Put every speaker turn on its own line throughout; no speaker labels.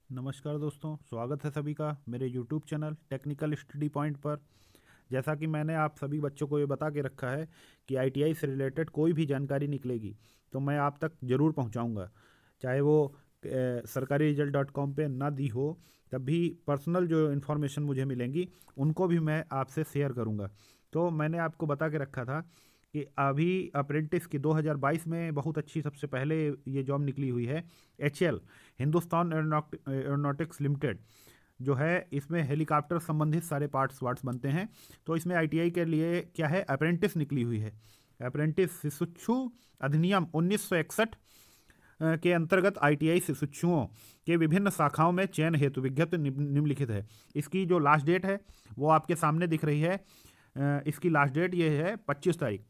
नमस्कार दोस्तों, स्वागत है सभी का मेरे YouTube channel technical study point पर। जैसा कि मैंने आप सभी बच्चों को ये बता के रखा है कि आईटीआई से रिलेटेड कोई भी जानकारी निकलेगी तो मैं आप तक ज़रूर पहुंचाऊंगा, चाहे वो सरकारी रिजल्ट डॉट कॉम पर ना दी हो, तब भी पर्सनल जो इन्फॉर्मेशन मुझे मिलेंगी उनको भी मैं आपसे शेयर करूंगा। तो मैंने आपको बता के रखा था कि अभी अप्रेंटिस की 2022 में बहुत अच्छी सबसे पहले ये जॉब निकली हुई है। एचएल, हिंदुस्तान एरोनॉटिक्स लिमिटेड जो है, इसमें हेलीकॉप्टर संबंधित सारे पार्ट्स वार्ट्स बनते हैं। तो इसमें आईटीआई के लिए क्या है, अप्रेंटिस निकली हुई है। अप्रेंटिस शिशुच्छु अधिनियम 1961 के अंतर्गत आईटीआई शिशुच्छुओं के विभिन्न शाखाओं में चयन हेतु विज्ञप्ति निम्नलिखित है। इसकी जो लास्ट डेट है वो आपके सामने दिख रही है। इसकी लास्ट डेट ये है 25 तारीख,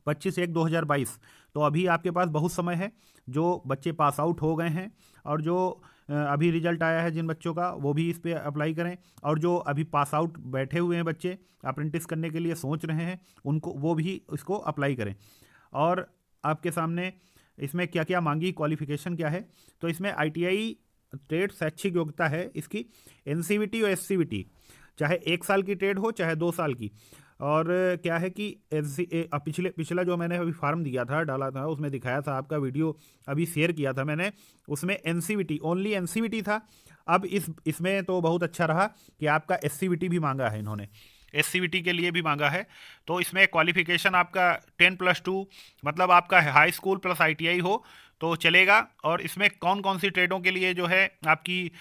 25/1/2022। तो अभी आपके पास बहुत समय है। जो बच्चे पास आउट हो गए हैं और जो अभी रिजल्ट आया है जिन बच्चों का, वो भी इस पर अप्लाई करें। और जो अभी पास आउट बैठे हुए हैं बच्चे, अप्रेंटिस करने के लिए सोच रहे हैं, उनको वो भी इसको अप्लाई करें। और आपके सामने इसमें क्या क्या मांगी क्वालिफिकेशन क्या है, तो इसमें आईटीआई ट्रेड शैक्षिक योग्यता है इसकी एनसीवीटी और एससीवीटी, चाहे 1 साल की ट्रेड हो चाहे 2 साल की। और क्या है कि पिछला जो मैंने अभी फार्म दिया था, डाला था, उसमें दिखाया था, आपका वीडियो अभी शेयर किया था मैंने, उसमें एनसीवीटी, ओनली एनसीवीटी था। अब इसमें तो बहुत अच्छा रहा कि आपका एससीवीटी भी मांगा है इन्होंने, एससीवीटी के लिए भी मांगा है। तो इसमें क्वालिफिकेशन आपका 10+2, मतलब आपका हाई स्कूल प्लस आईटीआई हो तो चलेगा। और इसमें कौन कौन सी ट्रेडों के लिए जो है आपकी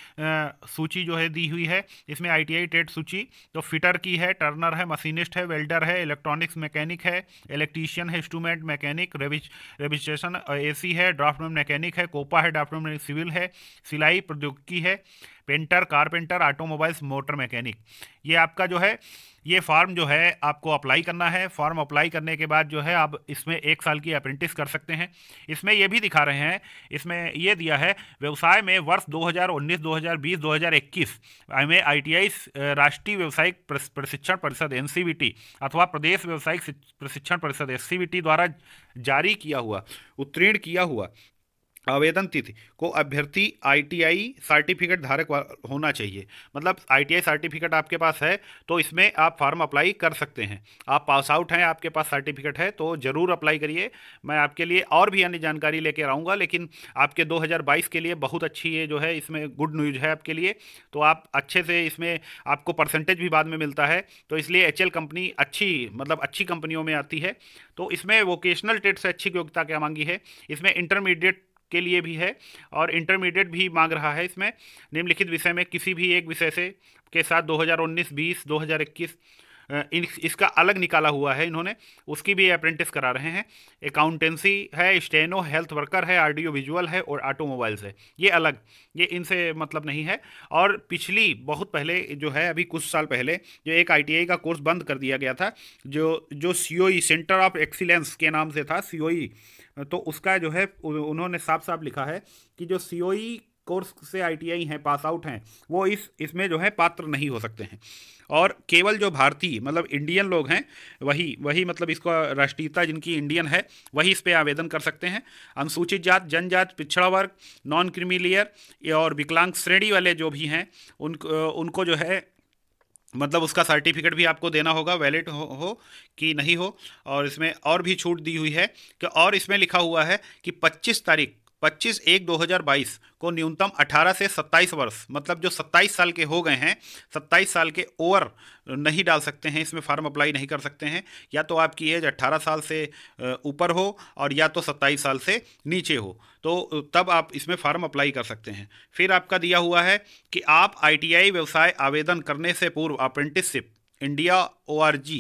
सूची जो है दी हुई है, इसमें आईटीआई ट्रेड सूची तो फिटर की है, टर्नर है, मशीनिस्ट है, वेल्डर है, इलेक्ट्रॉनिक्स मैकेनिक है, इलेक्ट्रीशियन है, इंस्ट्रूमेंट मैकेनिक, रेविस्टेशन एसी है, ड्राफ्टमैन मैकेनिक है, कोपा है, ड्राफ्टमैन सिविल है, सिलाई प्रौद्योगिकी है, painter, carpenter, automobiles, motor mechanic. ये आपका जो है ये फॉर्म जो है आपको अप्लाई करना है। फॉर्म अप्लाई करने के बाद जो है आप इसमें 1 साल की अप्रेंटिस कर सकते हैं। इसमें ये भी दिखा रहे हैं, इसमें ये दिया है व्यवसाय में वर्ष 2019, 2020, 2021 में आईटीआई राष्ट्रीय व्यावसायिक प्रशिक्षण परिषद एनसीवीटी अथवा प्रदेश व्यावसायिक प्रशिक्षण परिषद एससीवीटी द्वारा जारी किया हुआ, उत्तीर्ण किया हुआ आवेदन तिथि को अभ्यर्थी आईटीआई सर्टिफिकेट धारक होना चाहिए। मतलब आईटीआई सर्टिफिकेट आपके पास है तो इसमें आप फॉर्म अप्लाई कर सकते हैं। आप पास आउट हैं, आपके पास सर्टिफिकेट है तो ज़रूर अप्लाई करिए। मैं आपके लिए और भी अन्य जानकारी लेकर आऊँगा, लेकिन आपके 2022 के लिए बहुत अच्छी ये जो है इसमें गुड न्यूज़ है आपके लिए। तो आप अच्छे से, इसमें आपको परसेंटेज भी बाद में मिलता है, तो इसलिए एचएल कंपनी अच्छी, मतलब अच्छी कंपनियों में आती है। तो इसमें वोकेशनल ट्रेड से अच्छी योग्यता क्या मांगी है, इसमें इंटरमीडिएट के लिए भी है और इंटरमीडिएट भी मांग रहा है। इसमें निम्नलिखित विषय में किसी भी एक विषय से के साथ 2019, 20, 2021 इसका अलग निकाला हुआ है इन्होंने, उसकी भी अप्रेंटिस करा रहे हैं। अकाउंटेंसी है, स्टेनो, हेल्थ वर्कर है, ऑडियो विजुअल है और ऑटोमोबाइल्स है। ये अलग, ये इनसे मतलब नहीं है। और पिछली बहुत पहले जो है, अभी कुछ साल पहले जो एक आईटीआई का कोर्स बंद कर दिया गया था, जो सीओई, सेंटर ऑफ एक्सीलेंस के नाम से था, सीओई, तो उसका जो है उन्होंने साफ साफ लिखा है कि जो सीओई कोर्स से आईटीआई हैं, पास आउट हैं, वो इसमें जो है पात्र नहीं हो सकते हैं। और केवल जो भारतीय, मतलब इंडियन लोग हैं, वही वही मतलब इसको राष्ट्रीयता जिनकी इंडियन है वही इस पर आवेदन कर सकते हैं। अनुसूचित जात, जनजात, पिछड़ा वर्ग, नॉन क्रीमिलियर और विकलांग श्रेणी वाले जो भी हैं उनको जो है, मतलब उसका सर्टिफिकेट भी आपको देना होगा, वैलिड हो कि नहीं हो। और इसमें और भी छूट दी हुई है कि, और इसमें लिखा हुआ है कि 25/1/2022 को न्यूनतम 18 से 27 वर्ष, मतलब जो 27 साल के हो गए हैं, 27 साल के ओवर नहीं डाल सकते हैं, इसमें फार्म अप्लाई नहीं कर सकते हैं। या तो आपकी एज 18 साल से ऊपर हो और या तो 27 साल से नीचे हो, तो तब आप इसमें फार्म अप्लाई कर सकते हैं। फिर आपका दिया हुआ है कि आप आईटीआई व्यवसाय आवेदन करने से पूर्व अप्रेंटिसशिप india.org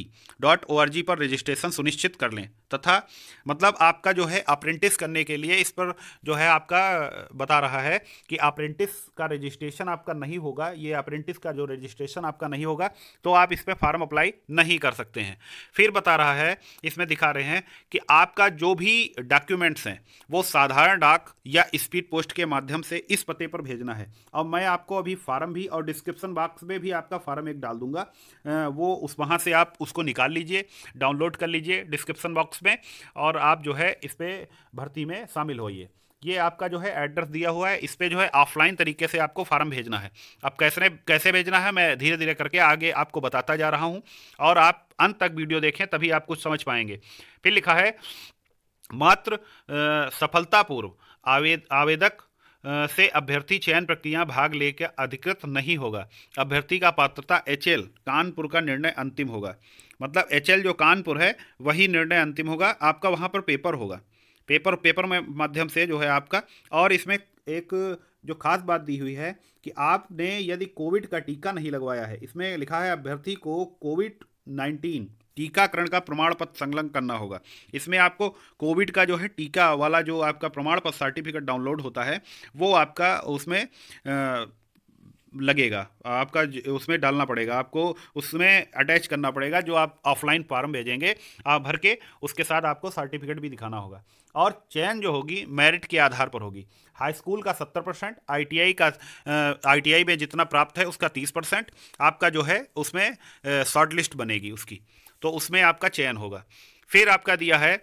पर रजिस्ट्रेशन सुनिश्चित कर लें तथा, मतलब आपका जो है अप्रेंटिस करने के लिए इस पर जो है आपका बता रहा है कि अप्रेंटिस का रजिस्ट्रेशन आपका नहीं होगा, ये अप्रेंटिस का जो रजिस्ट्रेशन आपका नहीं होगा तो आप इस पर फार्म अप्लाई नहीं कर सकते हैं। फिर बता रहा है, इसमें दिखा रहे हैं कि आपका जो भी डॉक्यूमेंट्स हैं वो साधारण डाक या स्पीड पोस्ट के माध्यम से इस पते पर भेजना है। और मैं आपको अभी फार्म भी और डिस्क्रिप्शन बॉक्स में भी आपका फार्म एक डाल दूंगा, वो वहाँ से आप उसको निकाल लीजिए, डाउनलोड कर लीजिए डिस्क्रिप्शन बॉक्स में, और आप जो है इस पर भर्ती में शामिल होइए। ये आपका जो है एड्रेस दिया हुआ है, इस पे जो है ऑफलाइन तरीके से आपको फार्म भेजना है। अब कैसे कैसे भेजना है मैं धीरे धीरे करके आगे आपको बताता जा रहा हूँ, और आप अंत तक वीडियो देखें तभी आप कुछ समझ पाएंगे। फिर लिखा है मात्र सफलतापूर्व आवेदक से अभ्यर्थी चयन प्रक्रिया भाग लेकर अधिकृत नहीं होगा। अभ्यर्थी का पात्रता एचएल कानपुर का निर्णय अंतिम होगा। मतलब एचएल जो कानपुर है वही निर्णय अंतिम होगा, आपका वहाँ पर पेपर होगा, पेपर में माध्यम से जो है आपका। और इसमें एक जो खास बात दी हुई है कि आपने यदि कोविड का टीका नहीं लगवाया है, इसमें लिखा है अभ्यर्थी को कोविड-19 टीकाकरण का प्रमाण पत्र संलग्न करना होगा। इसमें आपको कोविड का जो है टीका वाला जो आपका प्रमाण पत्र सर्टिफिकेट डाउनलोड होता है वो आपका उसमें लगेगा, आपका उसमें डालना पड़ेगा, आपको उसमें अटैच करना पड़ेगा। जो आप ऑफलाइन फॉर्म भेजेंगे आप भर के, उसके साथ आपको सर्टिफिकेट भी दिखाना होगा। और चयन जो होगी मेरिट के आधार पर होगी। हाई स्कूल का 70%, आईटीआई का आईटीआई में जितना प्राप्त है उसका 30%, आपका जो है उसमें शॉर्ट लिस्ट बनेगी उसकी, तो उसमें आपका चयन होगा। फिर आपका दिया है,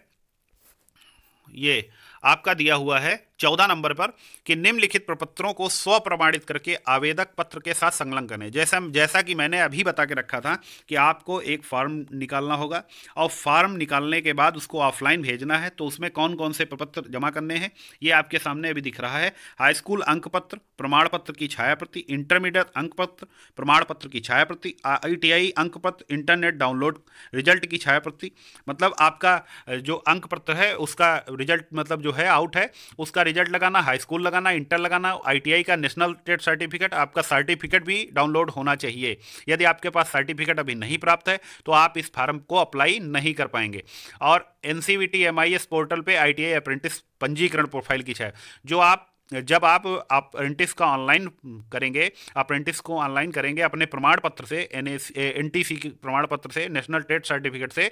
ये आपका दिया हुआ है 14 नंबर पर कि निम्नलिखित प्रपत्रों को स्व प्रमाणित करके आवेदक पत्र के साथ संलग्न करें। जैसा कि मैंने अभी बता के रखा था कि आपको एक फॉर्म निकालना होगा, और फॉर्म निकालने के बाद उसको ऑफलाइन भेजना है। तो उसमें कौन कौन से प्रपत्र जमा करने हैं ये आपके सामने अभी दिख रहा है। हाई स्कूल अंक पत्र प्रमाण पत्र की छाया प्रति, इंटरमीडिएट अंक पत्र प्रमाण पत्र की छाया प्रति, आईटीआई अंक पत्र इंटरनेट डाउनलोड रिजल्ट की छाया प्रति। मतलब आपका जो अंक पत्र है उसका रिजल्ट मतलब जो है आउट है उसका रिजल्ट लगाना, हाई स्कूल लगाना, इंटर लगाना, आईटीआई का नेशनल टेट सर्टिफिकेट, आपका सर्टिफिकेट भी डाउनलोड होना चाहिए। यदि आपके पास सर्टिफिकेट अभी नहीं प्राप्त है तो आप इस फार्म को अप्लाई नहीं कर पाएंगे। और एनसीवीटी एमआईएस पोर्टल पे आईटीआई अप्रेंटिस पंजीकरण प्रोफाइल की छाया, जो आप जब आप अप्रेंटिस का ऑनलाइन करेंगे, अप्रेंटिस को ऑनलाइन करेंगे अपने प्रमाण पत्र से, एनटीसी के प्रमाण पत्र से, नेशनल टेट सर्टिफिकेट से,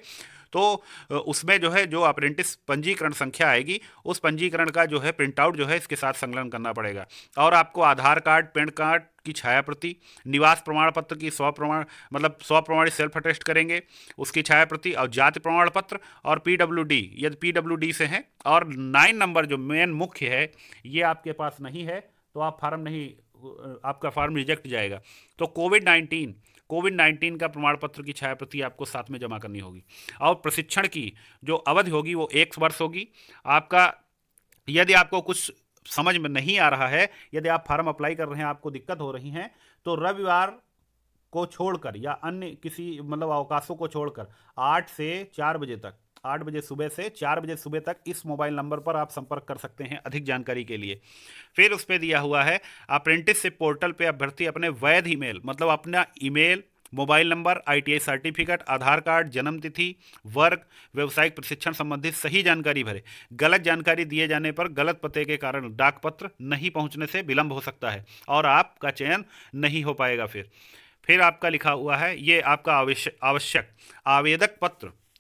तो उसमें जो है जो अप्रेंटिस पंजीकरण संख्या आएगी उस पंजीकरण का जो है प्रिंट आउट जो है इसके साथ संलग्न करना पड़ेगा। और आपको आधार कार्ड, पैन कार्ड की छाया प्रति, निवास प्रमाण पत्र की स्व प्रमाणित सेल्फ अटेस्ट करेंगे उसकी छाया प्रति, और जाति प्रमाण पत्र, और पीडब्ल्यूडी यदि पीडब्ल्यूडी से हैं। और 9 नंबर जो मेन मुख्य है ये आपके पास नहीं है तो आप फार्म नहीं, आपका फार्म रिजेक्ट जाएगा। तो कोविड-19 का प्रमाण पत्र की छाया प्रति आपको साथ में जमा करनी होगी। और प्रशिक्षण की जो अवधि होगी वो 1 वर्ष होगी। आपका यदि आपको कुछ समझ में नहीं आ रहा है, यदि आप फार्म अप्लाई कर रहे हैं आपको दिक्कत हो रही हैं, तो रविवार को छोड़कर या अन्य किसी मतलब अवकाशों को छोड़कर 8 से 4 बजे तक, 8 बजे सुबह से 4 बजे सुबह तक इस मोबाइल नंबर पर आप संपर्क कर सकते हैं अधिक जानकारी के लिए। फिर उस पर दिया हुआ है अप्रेंटिसशिप पोर्टल पे अभ्यर्थी अपने वैध ईमेल, मतलब अपना email, mobile number, ITI certificate, Aadhaar card, जन्म तिथि, वर्ग, व्यावसायिक प्रशिक्षण संबंधित सही जानकारी भरे। गलत जानकारी दिए जाने पर गलत पते के कारण डाक पत्र नहीं पहुंचने से विलंब हो सकता है और आपका चयन नहीं हो पाएगा। फिर आपका लिखा हुआ है ये आपका आवश्यक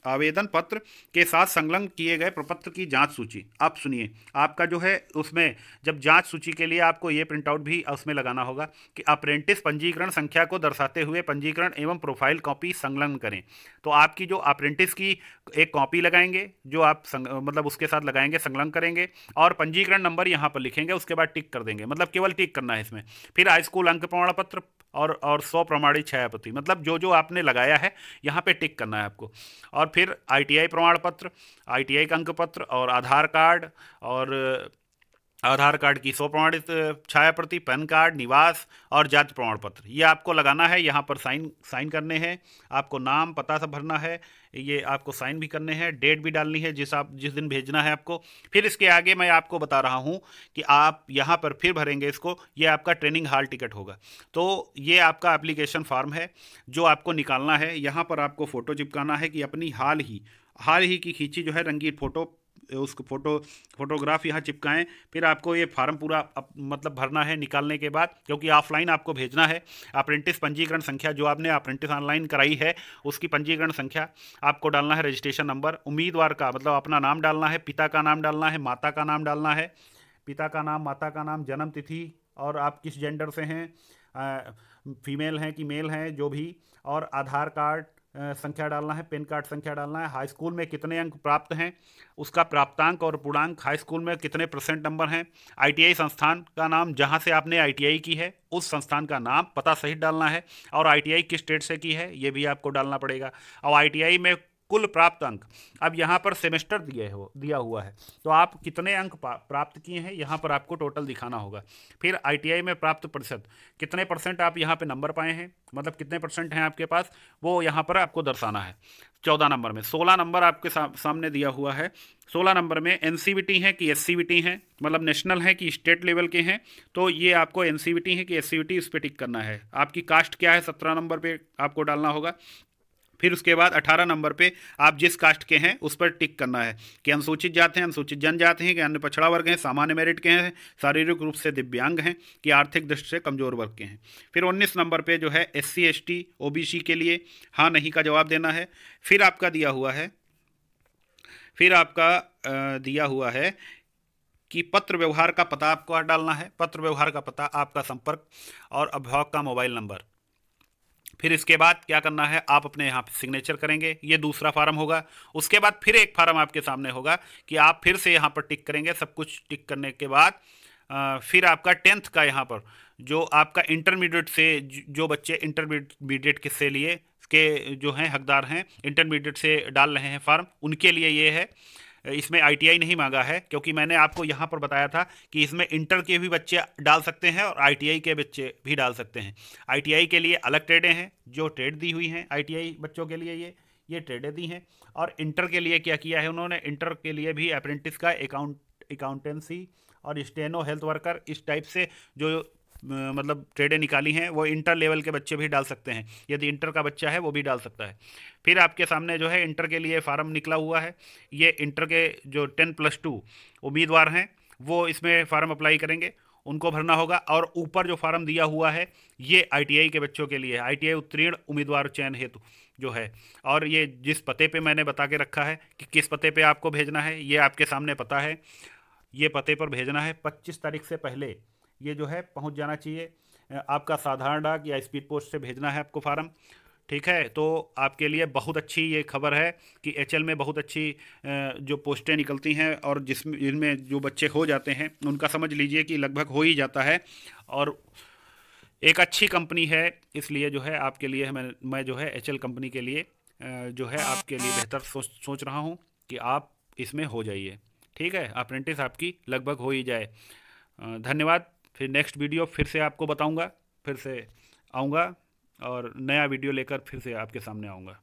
आवेदन पत्र के साथ संलग्न किए गए प्रपत्र की जांच सूची। आप सुनिए, आपका जो है उसमें जब जांच सूची के लिए आपको ये प्रिंट आउट भी उसमें लगाना होगा कि अप्रेंटिस पंजीकरण संख्या को दर्शाते हुए पंजीकरण एवं प्रोफाइल कॉपी संलग्न करें। तो आपकी जो अप्रेंटिस की एक कॉपी लगाएंगे जो आप मतलब उसके साथ लगाएंगे, संलग्न करेंगे, और पंजीकरण नंबर यहाँ पर लिखेंगे, उसके बाद टिक कर देंगे, मतलब केवल टिक करना है इसमें। फिर हाई स्कूल अंक प्रमाण पत्र और 100 प्रमाणित छाया प्रति, मतलब जो जो आपने लगाया है यहाँ पे टिक करना है आपको। और फिर आईटीआई प्रमाण पत्र, आईटीआई का अंक पत्र, और आधार कार्ड, और आधार कार्ड की 100 प्रमाणित छाया प्रति, पैन कार्ड, निवास और जाति प्रमाण पत्र, ये आपको लगाना है। यहाँ पर साइन करने हैं, आपको नाम पता सब भरना है, ये आपको साइन भी करने हैं, डेट भी डालनी है जिस दिन भेजना है आपको। फिर इसके आगे मैं आपको बता रहा हूँ कि आप यहाँ पर फिर भरेंगे इसको, ये आपका ट्रेनिंग हॉल टिकट होगा। तो ये आपका एप्लीकेशन फॉर्म है जो आपको निकालना है। यहाँ पर आपको फ़ोटो चिपकाना है कि अपनी हाल ही की खींची जो है रंगीन फ़ोटो, उसको फोटोग्राफ यहाँ चिपकाएं। फिर आपको ये फार्म पूरा मतलब भरना है निकालने के बाद, क्योंकि ऑफलाइन आपको भेजना है। अप्रेंटिस पंजीकरण संख्या जो आपने अप्रेंटिस ऑनलाइन कराई है उसकी पंजीकरण संख्या आपको डालना है, रजिस्ट्रेशन नंबर, उम्मीदवार का मतलब अपना नाम डालना है, पिता का नाम डालना है, माता का नाम डालना है, पिता का नाम, माता का नाम, जन्म तिथि, और आप किस जेंडर से हैं, फीमेल हैं कि मेल हैं जो भी, और आधार कार्ड संख्या डालना है, पैन कार्ड संख्या डालना है, हाई स्कूल में कितने अंक प्राप्त हैं, उसका प्राप्तांक और पूर्णांक, हाई स्कूल में कितने % नंबर हैं, आईटीआई संस्थान का नाम, जहां से आपने आईटीआई की है उस संस्थान का नाम, पता सहित डालना है, और आईटीआई किस स्टेट से की है ये भी आपको डालना पड़ेगा, और आईटीआई में कुल प्राप्त अंक। अब यहाँ पर सेमेस्टर दिया हुआ है, तो आप कितने अंक प्राप्त किए हैं यहाँ पर आपको टोटल दिखाना होगा। फिर आईटीआई में प्राप्त प्रतिशत, कितने % आप यहाँ पे नंबर पाए हैं, मतलब कितने % हैं आपके पास, वो यहाँ पर आपको दर्शाना है। 14 नंबर में 16 नंबर आपके सामने दिया हुआ है। 16 नंबर में एनसीवीटी है कि एससीवीटी हैं, मतलब नेशनल है कि स्टेट लेवल के हैं, तो ये आपको एनसीवीटी है कि एससीवीटी, इस पर टिक करना है। आपकी कास्ट क्या है 17 नंबर पे आपको डालना होगा। फिर उसके बाद 18 नंबर पे आप जिस कास्ट के हैं उस पर टिक करना है कि अनुसूचित जाति हैं, अनुसूचित जनजाति हैं, कि अन्य पछड़ा वर्ग हैं, सामान्य मेरिट के हैं, शारीरिक रूप से दिव्यांग हैं, कि आर्थिक दृष्टि से कमजोर वर्ग के हैं। फिर 19 नंबर पे जो है SC ST OBC के लिए हाँ नहीं का जवाब देना है। फिर आपका दिया हुआ है कि पत्र व्यवहार का पता आपको डालना है। पत्र व्यवहार का पता, आपका संपर्क और अभिभावक का मोबाइल नंबर। फिर इसके बाद क्या करना है, आप अपने यहाँ पे सिग्नेचर करेंगे, ये दूसरा फार्म होगा। उसके बाद फिर एक फार्म आपके सामने होगा कि आप फिर से यहाँ पर टिक करेंगे। सब कुछ टिक करने के बाद फिर आपका 10th का यहाँ पर जो आपका इंटरमीडिएट से जो बच्चे इंटरमीडिएट किससे लिए के जो हैं हकदार हैं, इंटरमीडिएट से डाल रहे हैं फार्म, उनके लिए ये है। इसमें आईटीआई नहीं मांगा है, क्योंकि मैंने आपको यहाँ पर बताया था कि इसमें इंटर के भी बच्चे डाल सकते हैं और आईटीआई के बच्चे भी डाल सकते हैं। आईटीआई के लिए अलग ट्रेडें हैं, जो ट्रेड दी हुई हैं आईटीआई बच्चों के लिए, ये ट्रेडें दी हैं। और इंटर के लिए क्या किया है उन्होंने, इंटर के लिए भी अप्रेंटिस का अकाउंटेंसी और स्टेनो हेल्थ वर्कर, इस टाइप से जो मतलब ट्रेडें निकाली हैं, वो इंटर लेवल के बच्चे भी डाल सकते हैं। यदि इंटर का बच्चा है वो भी डाल सकता है। फिर आपके सामने जो है इंटर के लिए फार्म निकला हुआ है। ये इंटर के जो 10+2 उम्मीदवार हैं वो इसमें फार्म अप्लाई करेंगे, उनको भरना होगा। और ऊपर जो फार्म दिया हुआ है ये आईटीआई के बच्चों के लिए, आईटीआई उत्तीर्ण उम्मीदवार चयन हेतु जो है। और ये जिस पते पे मैंने बता के रखा है कि किस पते पे आपको भेजना है, ये आपके सामने पता है। ये पते पर भेजना है, 25 तारीख से पहले ये जो है पहुंच जाना चाहिए। आपका साधारण डाक या स्पीड पोस्ट से भेजना है आपको फार्म, ठीक है। तो आपके लिए बहुत अच्छी ये खबर है कि एचएल में बहुत अच्छी जो पोस्टें निकलती हैं, और जिनमें जो बच्चे हो जाते हैं उनका समझ लीजिए कि लगभग हो ही जाता है। और एक अच्छी कंपनी है, इसलिए जो है आपके लिए मैं जो है एचएल कंपनी के लिए जो है आपके लिए बेहतर सोच रहा हूँ कि आप इसमें हो जाइए, ठीक है। अप्रेंटिस आपकी लगभग हो ही जाए। धन्यवाद। फिर नेक्स्ट वीडियो फिर से आपको बताऊंगा, फिर से आऊँगा और नया वीडियो लेकर फिर से आपके सामने आऊँगा।